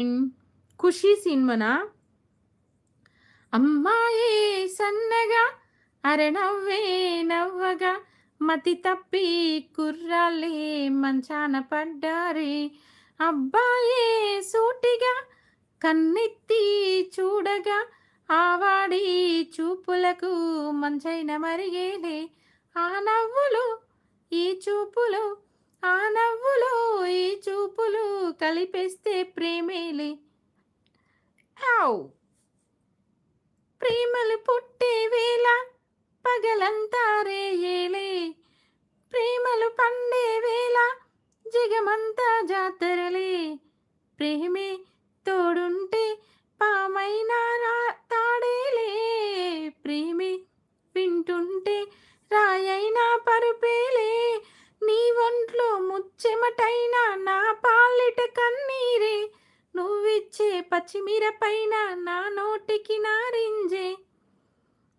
హ్మ్. 'ఖుషి' సినిమానా? అమ్మాయే సన్నగా అరనవ్వే నవ్వగా మతి తప్పి కుర్రాళ్ళే మంచాన పడ్డారే అబ్బాయే సూటిగా కన్నెత్తి చూడగా ఆవాడి చూపులకు మంచైన మరిగేలే ఆ నవ్వులు ఈ చూపులు ఆ నవ్వులు ఈ చూపులు కలిపేస్తే ప్రేమేలే ఔ! ప్రేమలు పుట్టే వేళ పగలంతా రేయేలే ప్రేమలు పండే వేళ జగమంతా జాతరలే ప్రేమే తోడుంటే పామైనా తాడేలే ప్రేమే వింటుంటే రాయైనా పరుపేలే నీ ఒంట్లో ముచ్చెమటైనా నా పాలిట కన్నీరే నువ్విచ్చే పచ్చిమిరపైన నా నోటికి నారింజే